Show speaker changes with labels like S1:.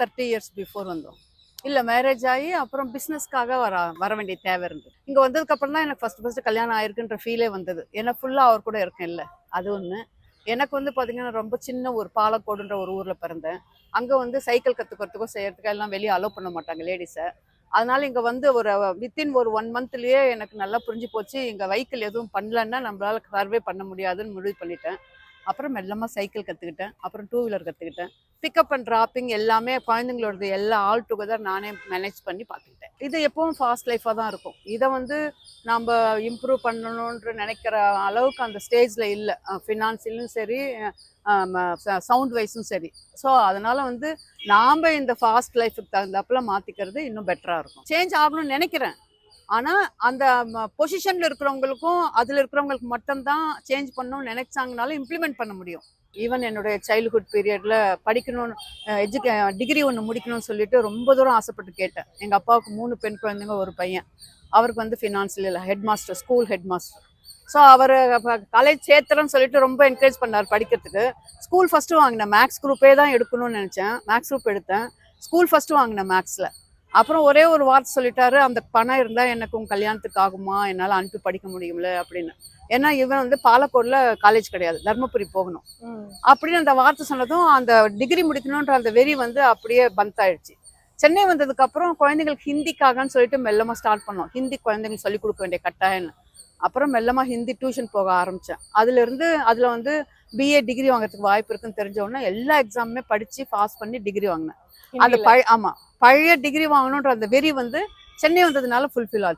S1: 30 years before வந்தோம். இல்லை marriage ஆகி அப்புறம் பிஸ்னஸ்க்காக வர வேண்டிய தேவை இருந்தது. இங்கே வந்ததுக்கப்புறம் தான் எனக்கு ஃபர்ஸ்ட் கல்யாணம் ஆயிருக்குன்ற ஃபீலே வந்தது. ஏன்னா ஃபுல்லாக அவர் கூட இருக்கேன் இல்லை, அது ஒன்று. எனக்கு வந்து பார்த்தீங்கன்னா ரொம்ப சின்ன ஒரு பாலக்கோடுன்ற ஒரு ஊரில் பிறந்தேன். அங்கே வந்து சைக்கிள் கற்றுக்கிறதுக்கோ செய்யறதுக்கோ எல்லாம் வெளியே அலோவ் பண்ண மாட்டாங்க லேடிஸை. அதனால இங்கே வந்து ஒரு வித்தின் ஒரு 1 மந்த்லேயே எனக்கு நல்லா புரிஞ்சு போச்சு, இங்கே வெஹிக்கிள் எதுவும் பண்ணலன்னா நம்மளால சர்வே பண்ண முடியாதுன்னு முடிவு பண்ணிட்டேன். அப்புறம் மெல்லமாக சைக்கிள் கற்றுக்கிட்டேன், அப்புறம் 2 வீலர் கற்றுக்கிட்டேன். பிக்கப் அண்ட் ட்ராப்பிங் எல்லாமே குழந்தைங்களோடது எல்லாம் ஆல் டுகெதர் நானே மேனேஜ் பண்ணி பார்த்துக்கிட்டேன். இது எப்பவும் ஃபாஸ்ட் லைஃபாக தான் இருக்கும். இதை வந்து நம்ம இம்ப்ரூவ் பண்ணணுன்ற நினைக்கிற அளவுக்கு அந்த ஸ்டேஜில் இல்லை, ஃபினான்சியலும் சரி, சவுண்ட் வைஸும் சரி. ஸோ அதனால வந்து நாம் இந்த ஃபாஸ்ட் லைஃபுக்கு தகுந்தாப்புல மாற்றிக்கிறது இன்னும் பெட்டராக இருக்கும். சேஞ்ச் ஆகணும்னு நினைக்கிறேன். ஆனால் அந்த பொசிஷனில் இருக்கிறவங்களுக்கும் அதில் இருக்கிறவங்களுக்கு மட்டும்தான் சேஞ்ச் பண்ணணும்னு நினைச்சாங்கனாலும் இம்ப்ளிமெண்ட் பண்ண முடியும். ஈவன் என்னுடைய சைல்டுஹுட் பீரியடில் படிக்கணும்னு டிகிரி ஒன்று முடிக்கணும்னு சொல்லிட்டு ரொம்ப தூரம் ஆசைப்பட்டு கேட்டேன். எங்கள் அப்பாவுக்கு 3 பெண் குழந்தைங்க, ஒரு பையன். அவருக்கு வந்து financial head master, school head master. So அவர் காலேஜ் சேர்த்துறேன்னு சொல்லிட்டு ரொம்ப என்கரேஜ் பண்ணார் படிக்கிறதுக்கு. ஸ்கூல் ஃபஸ்ட்டு வாங்கினேன், மேக்ஸ் குரூப்பே தான் எடுக்கணும்னு நினச்சேன். மேக்ஸ் குரூப் எடுத்தேன், ஸ்கூல் ஃபஸ்ட்டு வாங்கினேன் மேக்ஸில். அப்புறம் ஒரே ஒரு வார்த்தை சொல்லிட்டாரு, அந்த பணம் இருந்தால் எனக்கு உங்கள் கல்யாணத்துக்கு ஆகுமா, என்னால் அனுப்பி படிக்க முடியும்ல அப்படின்னு. ஏன்னா இவன் வந்து பாலக்கோடில் காலேஜ் கிடையாது, தர்மபுரி போகணும் அப்படின்னு அந்த வார்த்தை சொன்னதும் அந்த டிகிரி முடிக்கணுன்ற அந்த வெறி வந்து அப்படியே பந்த் ஆயிடுச்சு. சென்னை வந்ததுக்கப்புறம் குழந்தைங்களுக்கு ஹிந்திக்காகன்னு சொல்லிட்டு மெல்லமாக ஸ்டார்ட் பண்ணோம். ஹிந்தி குழந்தைங்களுக்கு சொல்லிக் கொடுக்க வேண்டிய கட்டாயம்னு. அப்புறம் மெல்லமாக ஹிந்தி டியூஷன் போக ஆரம்பித்தேன். அதில் வந்து பிஏ டிகிரி வாங்குறதுக்கு வாய்ப்பு இருக்குன்னு தெரிஞ்சவொடனே எல்லா எக்ஸாமுமே படித்து பாஸ் பண்ணி டிகிரி வாங்கினேன். அந்த ஆமாம், பழைய டிகிரி வாங்கணுன்ற அந்த வெறி வந்து சென்னை வந்ததுனால ஃபுல்ஃபில் ஆச்சு.